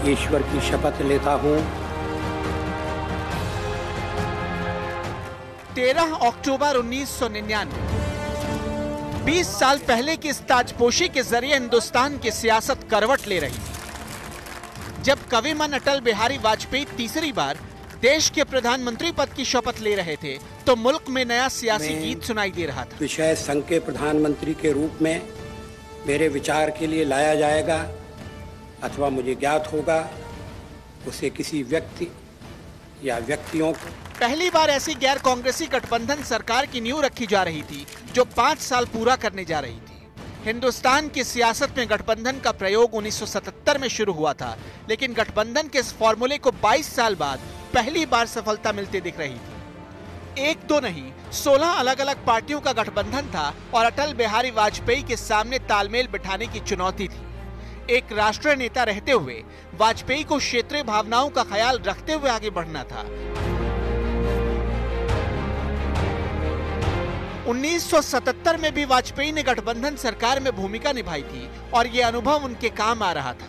ईश्वर की शपथ लेता हूं। 13 अक्टूबर 1999, 20 साल पहले की इस ताजपोशी के जरिए हिंदुस्तान की सियासत करवट ले रही थी। जब कविमन अटल बिहारी वाजपेयी तीसरी बार देश के प्रधानमंत्री पद की शपथ ले रहे थे तो मुल्क में नया सियासी गीत सुनाई दे रहा था। विषय संघ के प्रधानमंत्री के रूप में मेरे विचार के लिए लाया जाएगा अथवा मुझे ज्ञात होगा, उसे किसी व्यक्ति या व्यक्तियों को। पहली बार ऐसी गैर कांग्रेसी गठबंधन सरकार की नींव रखी जा रही थी जो 5 साल पूरा करने जा रही थी। हिंदुस्तान की सियासत में गठबंधन का प्रयोग 1977 में शुरू हुआ था, लेकिन गठबंधन के इस फॉर्मूले को 22 साल बाद पहली बार सफलता मिलती दिख रही थी। एक दो नहीं, 16 अलग अलग पार्टियों का गठबंधन था और अटल बिहारी वाजपेयी के सामने तालमेल बिठाने की चुनौती थी। एक राष्ट्रीय नेता रहते हुए वाजपेयी को क्षेत्रीय भावनाओं का ख्याल रखते हुए आगे बढ़ना था। 1977 में भी वाजपेयी ने गठबंधन सरकार में भूमिका निभाई थी और ये अनुभव उनके काम आ रहा था।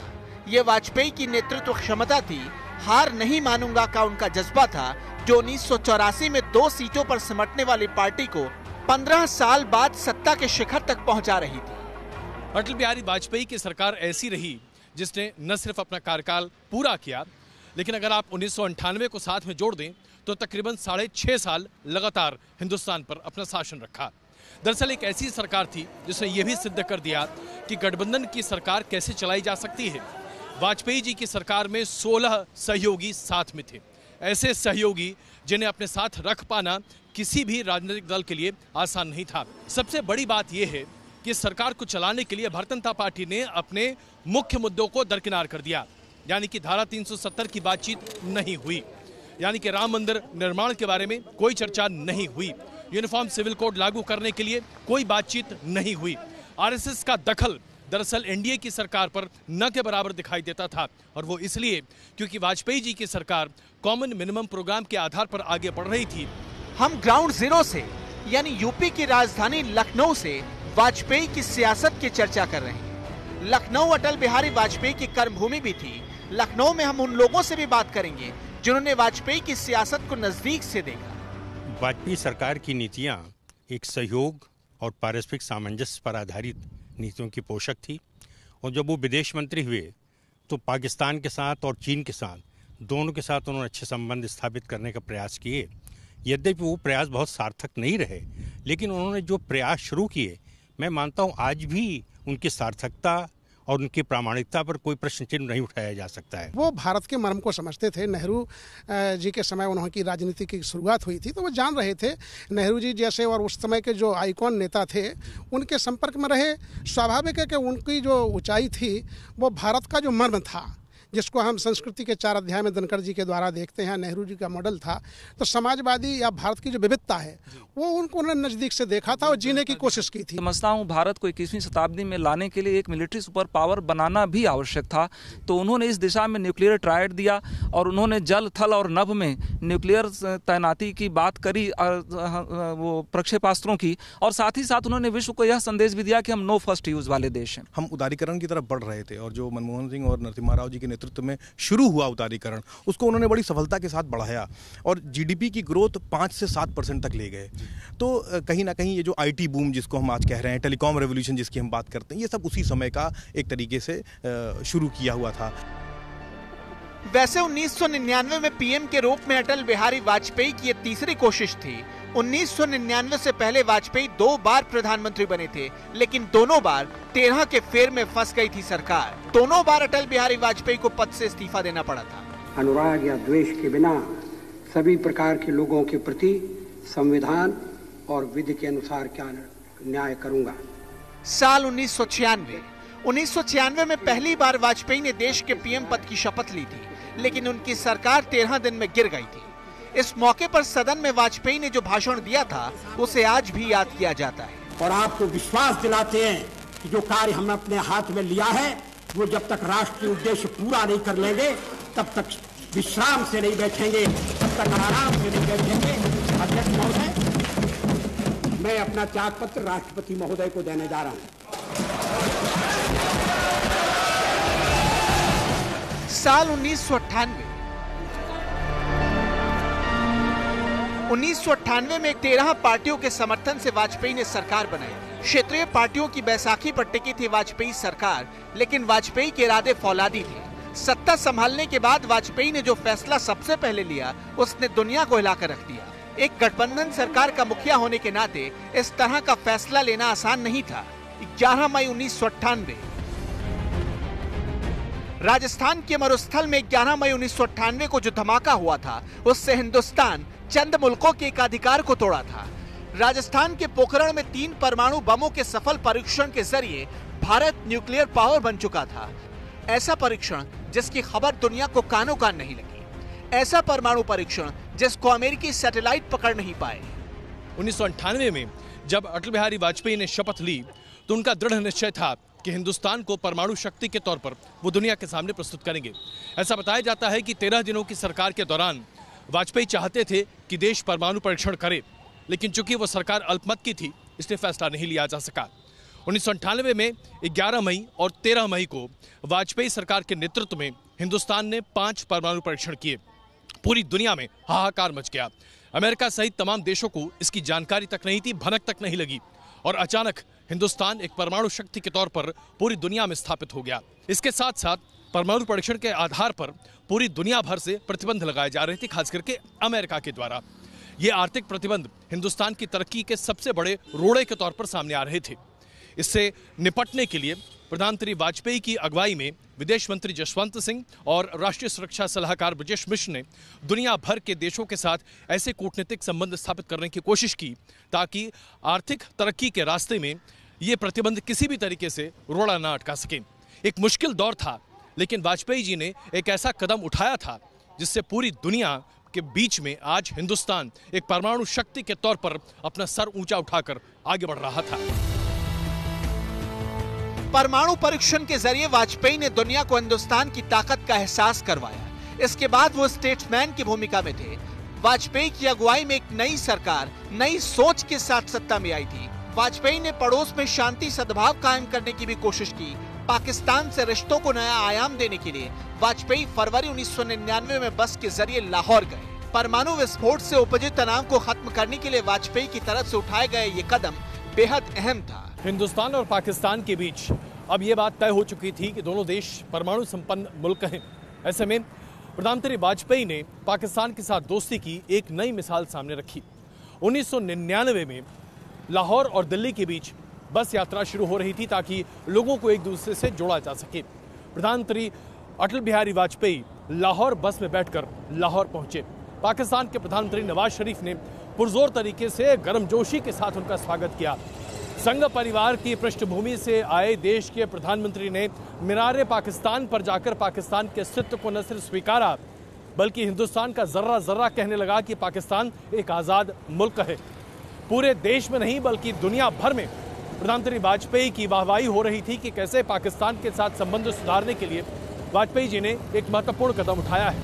ये वाजपेयी की नेतृत्व क्षमता थी, हार नहीं मानूंगा का उनका जज्बा था, जो 1984 में 2 सीटों पर सिमटने वाली पार्टी को 15 साल बाद सत्ता के शिखर तक पहुंचा रही थी। अटल बिहारी वाजपेयी की सरकार ऐसी रही जिसने न सिर्फ अपना कार्यकाल पूरा किया, लेकिन अगर आप 1998 को साथ में जोड़ दें तो तकरीबन 6.5 साल लगातार हिंदुस्तान पर अपना शासन रखा। दरअसल एक ऐसी सरकार थी जिसने यह भी सिद्ध कर दिया कि गठबंधन की सरकार कैसे चलाई जा सकती है। वाजपेयी जी की सरकार में 16 सहयोगी साथ में थे, ऐसे सहयोगी जिन्हें अपने साथ रख पाना किसी भी राजनीतिक दल के लिए आसान नहीं था। सबसे बड़ी बात यह है कि सरकार को चलाने के लिए भारतीय जनता पार्टी ने अपने मुख्य मुद्दों को दरकिनार कर दिया, यानी कि धारा 370 की बातचीत नहीं हुई, यानी कि राम मंदिर निर्माण के बारे में कोई चर्चा नहीं हुई, यूनिफॉर्म सिविल कोड लागू करने के लिए कोई बातचीत नहीं हुई। आरएसएस का दखल दरअसल एनडीए की सरकार पर न के बराबर दिखाई देता था, और वो इसलिए क्योंकि वाजपेयी जी की सरकार कॉमन मिनिमम प्रोग्राम के आधार पर आगे बढ़ रही थी। हम ग्राउंड जीरो से, यानी यूपी की राजधानी लखनऊ से वाजपेयी की सियासत की चर्चा कर रहे हैं। लखनऊ अटल बिहारी वाजपेयी की कर्मभूमि भी थी। लखनऊ में हम उन लोगों से भी बात करेंगे जिन्होंने वाजपेयी की सियासत को नजदीक से देखा। वाजपेयी सरकार की नीतियां एक सहयोग और पारस्परिक सामंजस्य पर आधारित नीतियों की पोषक थी, और जब वो विदेश मंत्री हुए तो पाकिस्तान के साथ और चीन के साथ दोनों के साथ उन्होंने अच्छे संबंध स्थापित करने का प्रयास किए। यद्यपि वो प्रयास बहुत सार्थक नहीं रहे, लेकिन उन्होंने जो प्रयास शुरू किए, मैं मानता हूँ आज भी उनकी सार्थकता और उनकी प्रामाणिकता पर कोई प्रश्न चिन्ह नहीं उठाया जा सकता है। वो भारत के मर्म को समझते थे। नेहरू जी के समय उन्होंने की राजनीति की शुरुआत हुई थी तो वो जान रहे थे, नेहरू जी जैसे और उस समय के जो आइकॉन नेता थे उनके संपर्क में रहे। स्वाभाविक है कि उनकी जो ऊंचाई थी वो भारत का जो मर्म था, जिसको हम संस्कृति के 4 अध्याय में दिनकर जी के द्वारा देखते हैं, नेहरू जी का मॉडल था। तो समाजवादी या भारत की जो विविधता है वो उन्होंने नज़दीक से देखा था और जीने की कोशिश की थी। समझता हूँ भारत को 21वीं शताब्दी में लाने के लिए एक मिलिट्री सुपर पावर बनाना भी आवश्यक था, तो उन्होंने इस दिशा में न्यूक्लियर ट्रायड दिया और उन्होंने जल, थल और नभ में न्यूक्लियर तैनाती की बात करी, वो प्रक्षेपास्त्रों की, और साथ ही साथ उन्होंने विश्व को यह संदेश भी दिया कि हम नो फर्स्ट यूज वाले देश हैं। हम उदारीकरण की तरफ बढ़ रहे थे और जो मनमोहन सिंह और नरसिम्हा राव जी के नेतृत्व में शुरू हुआ उदारीकरण, उसको उन्होंने बड़ी सफलता के साथ बढ़ाया और जीडीपी की ग्रोथ 5 से 7% तक ले गए। तो कहीं ना कहीं ये जो आईटी बूम जिसको हम आज कह रहे हैं, टेलीकॉम रेवोल्यूशन जिसकी हम बात करते हैं, ये सब उसी समय का एक तरीके से शुरू किया हुआ था। वैसे 1999 में पीएम के रूप में अटल बिहारी वाजपेयी की ये तीसरी कोशिश थी। 1999 से पहले वाजपेयी 2 बार प्रधानमंत्री बने थे, लेकिन दोनों बार 13 के फेर में फंस गई थी सरकार। दोनों बार अटल बिहारी वाजपेयी को पद से इस्तीफा देना पड़ा था। अनुराग या द्वेष के बिना सभी प्रकार के लोगों के प्रति संविधान और विधि के अनुसार क्या न्याय करूंगा। साल 1996 में पहली बार वाजपेयी ने देश के पीएम पद की शपथ ली थी, लेकिन उनकी सरकार 13 दिन में गिर गई थी। इस मौके पर सदन में वाजपेयी ने जो भाषण दिया था उसे आज भी याद किया जाता है। और आपको विश्वास दिलाते हैं कि जो कार्य हमने अपने हाथ में लिया है वो जब तक राष्ट्रीय उद्देश्य पूरा नहीं कर लेंगे तब तक विश्राम से नहीं बैठेंगे, तब तक आराम से नहीं बैठेंगे। अध्यक्ष महोदय, मैं अपना त्यागपत्र राष्ट्रपति महोदय को देने जा रहा हूं। साल 1998। 1998 में 13 पार्टियों के समर्थन से वाजपेयी ने सरकार बनाई। क्षेत्रीय पार्टियों की बैसाखी पर टिकी थी वाजपेयी सरकार, लेकिन वाजपेयी के इरादे फौलादी थे। सत्ता संभालने के बाद वाजपेयी ने जो फैसला सबसे पहले लिया, उसने दुनिया को हिलाकर रख दिया। एक गठबंधन सरकार का मुखिया होने के नाते इस तरह का फैसला लेना आसान नहीं था। 11 मई 1998 राजस्थान के मरुस्थल में 11 मई 1998 को जो धमाका हुआ था, उससे हिंदुस्तान चंद मुल्कों के एकाधिकार को तोड़ा था। राजस्थान के पोखरण में 3 परमाणु बमों के सफल परीक्षण के जरिए भारत न्यूक्लियर पावर बन चुका था। ऐसा परीक्षण जिसकी खबर दुनिया को कानों कान नहीं लगी। ऐसा परमाणु परीक्षण जिसको अमेरिकी सैटेलाइट पकड़ नहीं पाए। 1998 में जब अटल बिहारी वाजपेयी ने शपथ ली तो उनका दृढ़ निश्चय था कि हिंदुस्तान को परमाणु शक्ति के तौर पर वो दुनिया के सामने प्रस्तुत करेंगे। ऐसा बताया जाता है कि 13 दिनों की सरकार के दौरान वाजपेयी चाहते थे कि देश परमाणु परीक्षण करे, लेकिन चूंकि वो सरकार अल्पमत की थी, इसलिए फैसला नहीं लिया जा सका। 1998 में 11 मई और 13 मई को वाजपेयी सरकार के नेतृत्व में हिंदुस्तान ने 5 परमाणु परीक्षण किए। पूरी दुनिया में हाहाकार मच गया। अमेरिका सहित तमाम देशों को इसकी जानकारी तक नहीं थी, भनक तक नहीं लगी, और अचानक हिंदुस्तान एक परमाणु शक्ति के तौर पर पूरी दुनिया में स्थापित हो गया। इसके साथ साथ परमाणु परीक्षण के आधार पर पूरी दुनिया भर से प्रतिबंध लगाए जा रहे थे, खास करके अमेरिका के द्वारा। ये आर्थिक प्रतिबंध हिंदुस्तान की तरक्की के सबसे बड़े रोड़े के तौर पर सामने आ रहे थे। इससे निपटने के लिए प्रधानमंत्री वाजपेयी की अगुवाई में विदेश मंत्री जसवंत सिंह और राष्ट्रीय सुरक्षा सलाहकार ब्रजेश मिश्र ने दुनिया भर के देशों के साथ ऐसे कूटनीतिक संबंध स्थापित करने की कोशिश की ताकि आर्थिक तरक्की के रास्ते में ये प्रतिबंध किसी भी तरीके से रोड़ा ना अटका सके। एक मुश्किल दौर था, लेकिन वाजपेयी जी ने एक ऐसा कदम उठाया था जिससे पूरी दुनिया के बीच में आज हिंदुस्तान एक परमाणु शक्ति के तौर पर अपना सर ऊंचा उठाकर आगे बढ़ रहा था। परमाणु परीक्षण के जरिए वाजपेयी ने दुनिया को हिंदुस्तान की ताकत का एहसास करवाया। इसके बाद वो स्टेट्समैन की भूमिका में थे। वाजपेयी की अगुवाई में एक नई सरकार नई सोच के साथ सत्ता में आई थी। वाजपेयी ने पड़ोस में शांति सद्भाव कायम करने की भी कोशिश की। पाकिस्तान से रिश्तों को नया आयाम देने के लिए वाजपेयी फरवरी 1999 में बस के जरिए लाहौर गए। परमाणु विस्फोट से उपजे तनाव को खत्म करने के लिए वाजपेयी की तरफ से उठाए गए ये कदम बेहद अहम था। हिंदुस्तान और पाकिस्तान के बीच अब ये बात तय हो चुकी थी कि दोनों देश परमाणु संपन्न मुल्क हैं। ऐसे में प्रधानमंत्री वाजपेयी ने पाकिस्तान के साथ दोस्ती की एक नई मिसाल सामने रखी। 1999 में लाहौर और दिल्ली के बीच बस यात्रा शुरू हो रही थी ताकि लोगों को एक दूसरे से जोड़ा जा सके। प्रधानमंत्री अटल बिहारी वाजपेयी लाहौर बस में बैठकर लाहौर पहुंचे। पाकिस्तान के प्रधानमंत्री नवाज शरीफ ने पुरजोर तरीके से गर्मजोशी के साथ उनका स्वागत किया। संघ परिवार की पृष्ठभूमि से आए देश के प्रधानमंत्री ने मीनारे पाकिस्तान पर जाकर पाकिस्तान के अस्तित्व को न सिर्फ स्वीकारा, बल्कि हिंदुस्तान का जर्रा जर्रा कहने लगा कि पाकिस्तान एक आज़ाद मुल्क है। पूरे देश में नहीं बल्कि दुनिया भर में प्रधानमंत्री वाजपेयी की वाहवाही हो रही थी कि कैसे पाकिस्तान के साथ संबंध सुधारने के लिए वाजपेयी जी ने एक महत्वपूर्ण कदम उठाया है।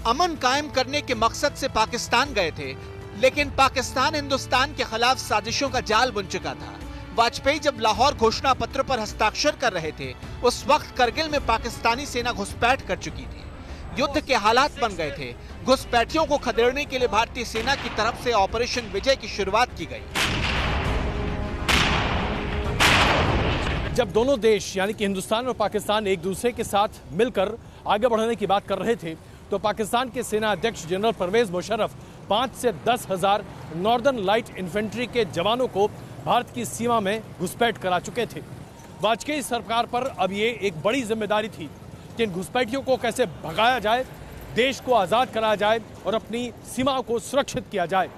अमन कायम करने के मकसद से पाकिस्तान गए थे, लेकिन पाकिस्तान हिंदुस्तान के खिलाफ साजिशों का जाल बुन चुका था। वाजपेयी जब लाहौर घोषणा पत्र पर हस्ताक्षर कर रहे थे, उस वक्त करगिल में पाकिस्तानी सेना घुसपैठ कर चुकी थी। युद्ध के हालात बन गए थे। घुसपैठियों को खदेड़ने के लिए भारतीय सेना की तरफ से ऑपरेशन विजय की शुरुआत की गई। जब दोनों देश यानी कि हिंदुस्तान और पाकिस्तान एक दूसरे के साथ मिलकर आगे बढ़ने की बात कर रहे थे, तो पाकिस्तान के सेना अध्यक्ष जनरल परवेज मुशर्रफ 5 से 10 हजार नॉर्दर्न लाइट इन्फेंट्री के जवानों को भारत की सीमा में घुसपैठ करा चुके थे। वाजपेयी सरकार पर अब ये एक बड़ी जिम्मेदारी थी कि इन घुसपैठियों को कैसे भगाया जाए, देश को आज़ाद कराया जाए और अपनी सीमा को सुरक्षित किया जाए।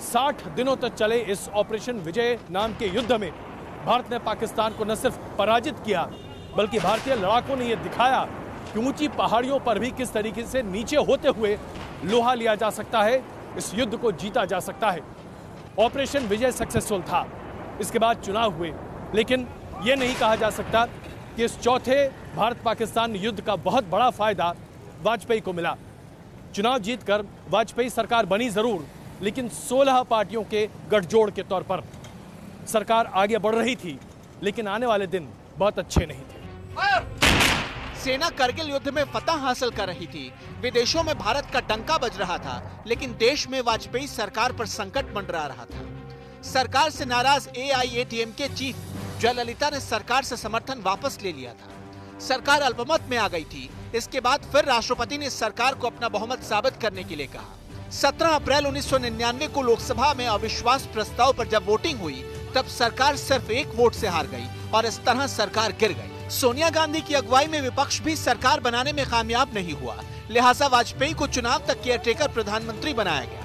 60 दिनों तक चले इस ऑपरेशन विजय नाम के युद्ध में भारत ने पाकिस्तान को न सिर्फ पराजित किया, बल्कि भारतीय लड़ाकों ने यह दिखाया कि ऊंची पहाड़ियों पर भी किस तरीके से नीचे होते हुए लोहा लिया जा सकता है, इस युद्ध को जीता जा सकता है। ऑपरेशन विजय सक्सेसफुल था। इसके बाद चुनाव हुए, लेकिन यह नहीं कहा जा सकता कि इस चौथे भारत पाकिस्तान युद्ध का बहुत बड़ा फायदा वाजपेयी को मिला। चुनाव जीतकर वाजपेयी सरकार बनी जरूर, लेकिन 16 पार्टियों के गठजोड़ के तौर पर सरकार आगे बढ़ रही थी, लेकिन आने वाले दिन बहुत अच्छे नहीं थे। सेना करगिल युद्ध में फतह हासिल कर रही थी, विदेशों में भारत का डंका बज रहा था, लेकिन देश में वाजपेयी सरकार पर संकट मंडरा रहा था। सरकार से नाराज AIADMK चीफ जयललिता ने सरकार से समर्थन वापस ले लिया था। सरकार अल्पमत में आ गई थी। इसके बाद फिर राष्ट्रपति ने सरकार को अपना बहुमत साबित करने के लिए कहा। 17 अप्रैल 1999 को लोकसभा में अविश्वास प्रस्ताव पर जब वोटिंग हुई, तब सरकार सिर्फ एक वोट से हार गई और इस तरह सरकार गिर गई। सोनिया गांधी की अगुवाई में विपक्ष भी सरकार बनाने में कामयाब नहीं हुआ, लिहाजा वाजपेयी को चुनाव तक केयरटेकर प्रधानमंत्री बनाया गया।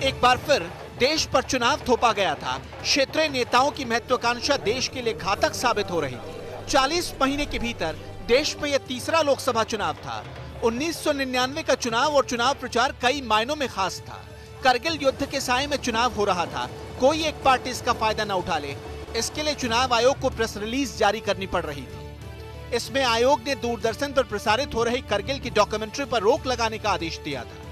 एक बार फिर देश पर चुनाव थोपा गया था। क्षेत्रीय नेताओं की महत्वाकांक्षा देश के लिए घातक साबित हो रही थी। 40 महीने के भीतर देश में यह तीसरा लोकसभा चुनाव था। 1999 का चुनाव और चुनाव प्रचार कई मायनों में खास था। करगिल युद्ध के साए में चुनाव हो रहा था, कोई एक पार्टी इसका फायदा न उठा ले, इसके लिए चुनाव आयोग को प्रेस रिलीज जारी करनी पड़ रही थी। इसमें आयोग ने दूरदर्शन पर प्रसारित हो रही करगिल की डॉक्यूमेंट्री पर रोक लगाने का आदेश दिया था।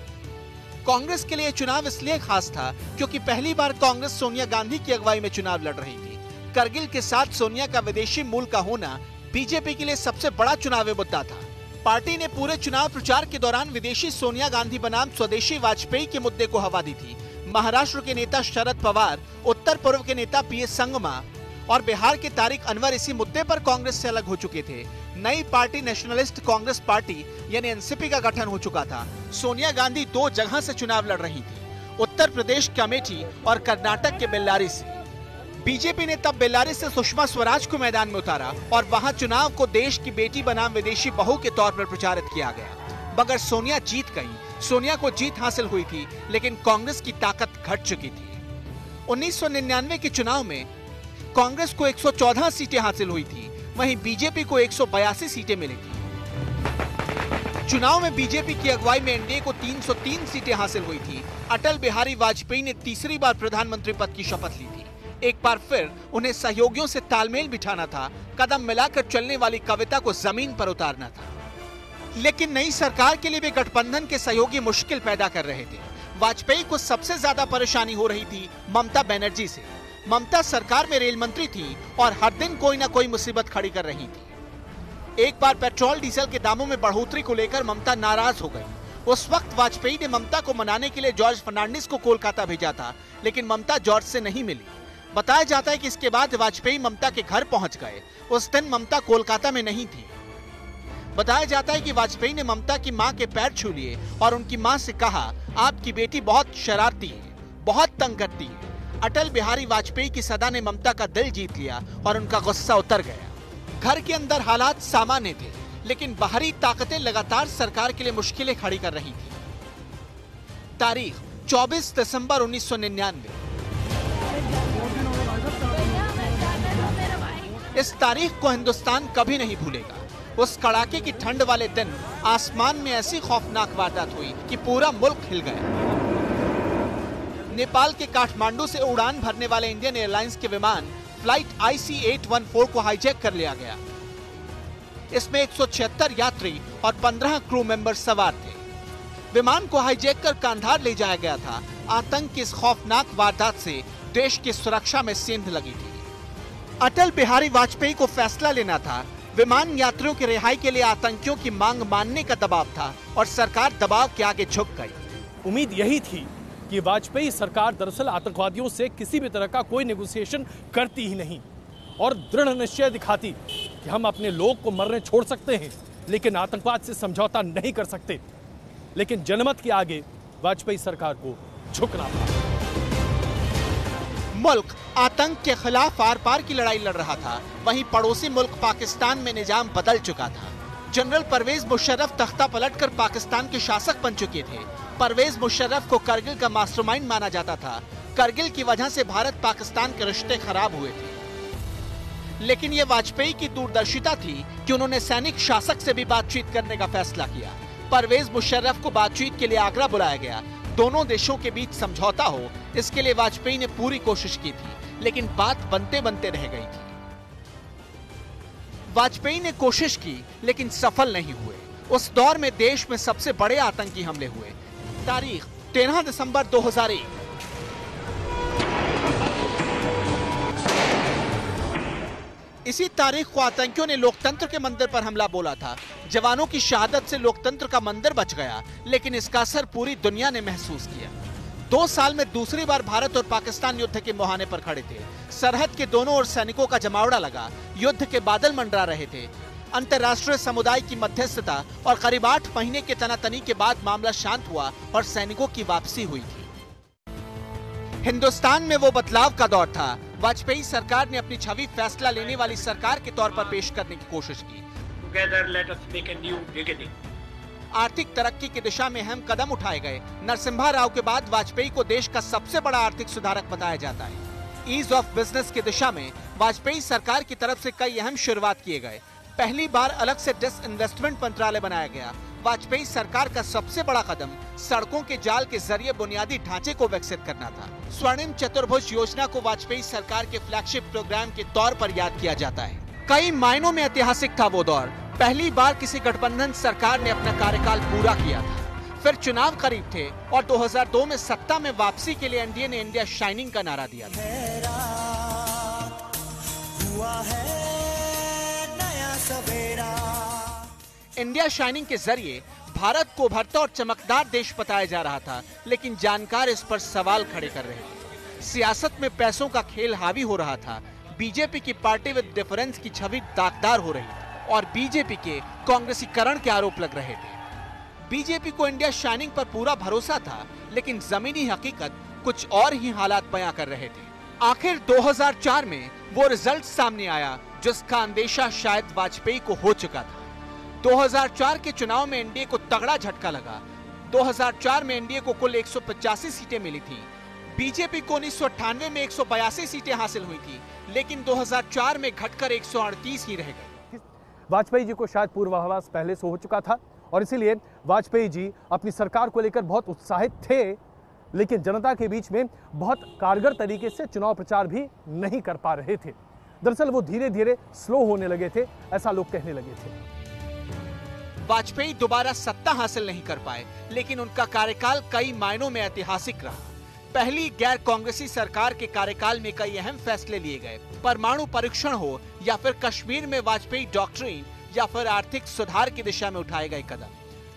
कांग्रेस के लिए चुनाव इसलिए खास था क्योंकि पहली बार कांग्रेस सोनिया गांधी की अगुवाई में चुनाव लड़ रही थी। करगिल के साथ सोनिया का विदेशी मूल का होना बीजेपी के लिए सबसे बड़ा चुनावी मुद्दा था। पार्टी ने पूरे चुनाव प्रचार के दौरान विदेशी सोनिया गांधी बनाम स्वदेशी वाजपेयी के मुद्दे को हवा दी थी। महाराष्ट्र के नेता शरद पवार, उत्तर पूर्व के नेता PS संगमा और बिहार के तारिक अनवर इसी मुद्दे पर कांग्रेस से अलग हो चुके थे। नई पार्टी नेशनलिस्ट कांग्रेस पार्टी यानी NCP का गठन हो चुका था। सोनिया गांधी 2 जगह से चुनाव लड़ रही थी, उत्तर प्रदेश के अमेठी और कर्नाटक के बेल्लारी से। बीजेपी ने तब बेल्लारी से सुषमा स्वराज को मैदान में उतारा और वहां चुनाव को देश की बेटी बनाम विदेशी बहू के तौर पर प्रचारित किया गया। मगर सोनिया जीत गई। सोनिया को जीत हासिल हुई थी, लेकिन कांग्रेस की ताकत घट चुकी थी। 1999 के चुनाव में कांग्रेस को 114 सीटें हासिल हुई थी, वहीं बीजेपी को 182 सीटें मिली थी। चुनाव में बीजेपी की अगुवाई में एनडीए को 303 सीटें हासिल हुई थी। अटल बिहारी वाजपेयी ने तीसरी बार प्रधानमंत्री पद की शपथ ली थी। एक बार फिर उन्हें सहयोगियों से तालमेल बिठाना था, कदम मिलाकर चलने वाली कविता को जमीन पर उतारना था। लेकिन नई सरकार के लिए भी गठबंधन के सहयोगी मुश्किल पैदा कर रहे थे। वाजपेयी को सबसे ज्यादा परेशानी हो रही थी ममता बनर्जी से। ममता सरकार में रेल मंत्री थी और हर दिन कोई ना कोई मुसीबत खड़ी कर रही थी। एक बार पेट्रोल डीजल के दामों में बढ़ोतरी को लेकर ममता नाराज हो गई। उस वक्त वाजपेयी ने ममता को मनाने के लिए जॉर्ज फर्नांडिस को कोलकाता भेजा था, लेकिन ममता जॉर्ज से नहीं मिली। बताया जाता है कि इसके बाद वाजपेयी ममता के घर पहुंच गए। उस दिन ममता कोलकाता में नहीं थी। बताया जाता है कि वाजपेयी ने ममता की मां के पैर छू लिए और उनकी मां से कहा, आपकी बेटी बहुत शरारती है, बहुत तंग करती है। अटल बिहारी वाजपेयी की सदा ने ममता का दिल जीत लिया और उनका गुस्सा उतर गया। घर के अंदर हालात सामान्य थे, लेकिन बाहरी ताकतें लगातार सरकार के लिए मुश्किलें खड़ी कर रही थी। तारीख 24 दिसंबर 1999। इस तारीख को हिंदुस्तान कभी नहीं भूलेगा। उस कड़ाके की ठंड वाले दिन आसमान में ऐसी खौफनाक वारदात हुई कि पूरा मुल्क हिल गया। नेपाल के काठमांडू से उड़ान भरने वाले इंडियन एयरलाइंस के विमान फ्लाइट IC-814 को हाईजैक कर लिया गया। इसमें 176 यात्री और 15 क्रू मेंबर सवार थे। विमान को हाईजैक कर कांधार ले जाया गया था। आतंक की इस खौफनाक वारदात से देश की सुरक्षा में सेंध लगी थी। अटल बिहारी वाजपेयी को फैसला लेना था। विमान यात्रियों की रिहाई के लिए आतंकियों की मांग मानने का दबाव था और सरकार दबाव के आगे झुक गई। उम्मीद यही थी कि वाजपेयी सरकार दरअसल आतंकवादियों से किसी भी तरह का कोई नेगोशिएशन करती ही नहीं और दृढ़ निश्चय दिखाती कि हम अपने लोग को मरने छोड़ सकते हैं, लेकिन आतंकवाद से समझौता नहीं कर सकते। लेकिन जनमत के आगे वाजपेयी सरकार को झुकना पड़ा। मुल्क आतंक के खिलाफ आर पार की लड़ाई लड़ रहा था। वहीं पड़ोसी मुल्क पाकिस्तान में निजाम बदल चुका था। जनरल परवेज मुशर्रफ तख्ता पलटकर पाकिस्तान के शासक बन चुके थे। परवेज मुशर्रफ को करगिल का मास्टरमाइंड माना जाता था। करगिल की वजह से भारत पाकिस्तान के रिश्ते खराब हुए थे। लेकिन यह वाजपेयी की दूरदर्शिता थी कि उन्होंने सैनिक शासक से भी बातचीत करने का फैसला किया। परवेज मुशर्रफ को बातचीत के लिए आगरा बुलाया गया। दोनों देशों के बीच समझौता हो, इसके लिए वाजपेयी ने पूरी कोशिश की थी, लेकिन बात बनते बनते रह गई थी। वाजपेयी ने कोशिश की, लेकिन सफल नहीं हुए। उस दौर में देश में सबसे बड़े आतंकी हमले हुए। तारीख 13 दिसंबर 2001। इसी तारीख को आतंकियों ने लोकतंत्र के मंदिर पर हमला बोला था। जवानों की शहादत से लोकतंत्र का मंदिर बच गया, लेकिन इसका असर पूरी दुनिया ने महसूस किया। 2 साल में दूसरी बार भारत और पाकिस्तान युद्ध के मुहाने पर खड़े थे। सरहद के दोनों ओर सैनिकों का जमावड़ा लगा, युद्ध के बादल मंडरा रहे थे। अंतर्राष्ट्रीय समुदाय की मध्यस्थता और करीब 8 महीने के तनातनी के बाद मामला शांत हुआ और सैनिकों की वापसी हुई थी। हिंदुस्तान में वो बदलाव का दौर था। वाजपेयी सरकार ने अपनी छवि फैसला लेने वाली सरकार के तौर पर पेश करने की कोशिश की। Together let us make a new beginning. आर्थिक तरक्की की दिशा में अहम कदम उठाए गए। नरसिम्हा राव के बाद वाजपेयी को देश का सबसे बड़ा आर्थिक सुधारक बताया जाता है। ईज ऑफ बिजनेस की दिशा में वाजपेयी सरकार की तरफ से कई अहम शुरुआत किए गए। पहली बार अलग से डिसइन्वेस्टमेंट मंत्रालय बनाया गया। वाजपेयी सरकार का सबसे बड़ा कदम सड़कों के जाल के जरिए बुनियादी ढांचे को विकसित करना था। स्वर्णिम चतुर्भुज योजना को वाजपेयी सरकार के फ्लैगशिप प्रोग्राम के तौर पर याद किया जाता है। कई मायनों में ऐतिहासिक था वो दौर। पहली बार किसी गठबंधन सरकार ने अपना कार्यकाल पूरा किया था। फिर चुनाव करीब थे और 2002 में सत्ता में वापसी के लिए एनडीए ने इंडिया शाइनिंग का नारा दिया था। इंडिया शाइनिंग के जरिए भारत को उभरता और चमकदार देश बताया जा रहा था, लेकिन जानकार इस पर सवाल खड़े कर रहे थे। सियासत में पैसों का खेल हावी हो रहा था। बीजेपी की पार्टी विद डिफरेंस की छवि दागदार हो रही थी और बीजेपी के कांग्रेसीकरण के आरोप लग रहे थे। बीजेपी को इंडिया शाइनिंग पर पूरा भरोसा था, लेकिन जमीनी हकीकत कुछ और ही हालात बयां कर रहे थे। आखिर 2004 में वो रिजल्ट सामने आया जिसका अंदेशा शायद वाजपेयी को हो चुका था। 2004 के चुनाव में एनडीए को तगड़ा झटका लगा। 2004 में एनडीए को कुल 185 सीटें मिली थी। बीजेपी को 1998 में 182 सीटें हासिल हुई थी, लेकिन 2004 में घटकर 138 ही रह गई। वाजपेयी जी को शायद पूर्वाभास पहले से हो चुका था और इसीलिए वाजपेयी जी अपनी सरकार को लेकर बहुत उत्साहित थे, लेकिन जनता के बीच में बहुत कारगर तरीके से चुनाव प्रचार भी नहीं कर पा रहे थे। दरअसल वो धीरे धीरे स्लो होने लगे थे, ऐसा लोग कहने लगे थे। वाजपेयी दोबारा सत्ता हासिल नहीं कर पाए, लेकिन उनका कार्यकाल कई मायनों में ऐतिहासिक रहा। पहली गैर कांग्रेसी सरकार के कार्यकाल में कई अहम फैसले लिए गए। परमाणु परीक्षण हो या फिर कश्मीर में वाजपेयी डॉक्ट्रिन या फिर आर्थिक सुधार की दिशा में उठाए गए कदम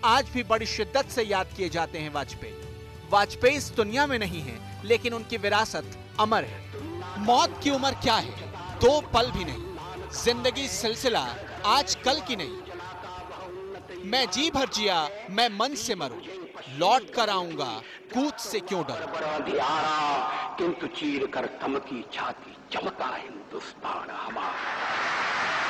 आज भी बड़ी शिद्दत से याद किए जाते हैं। वाजपेयी इस दुनिया में नहीं है, लेकिन उनकी विरासत अमर है। मौत की उम्र क्या है? 2 पल भी नहीं। जिंदगी सिलसिला आज कल की नहीं। मैं जी भर जिया, मैं मन से मरूं, लौट कर आऊंगा, कूद से क्यों डरूं। किंतु चीर कर थमकी छाती, चमका हिंदुस्तान हमारा।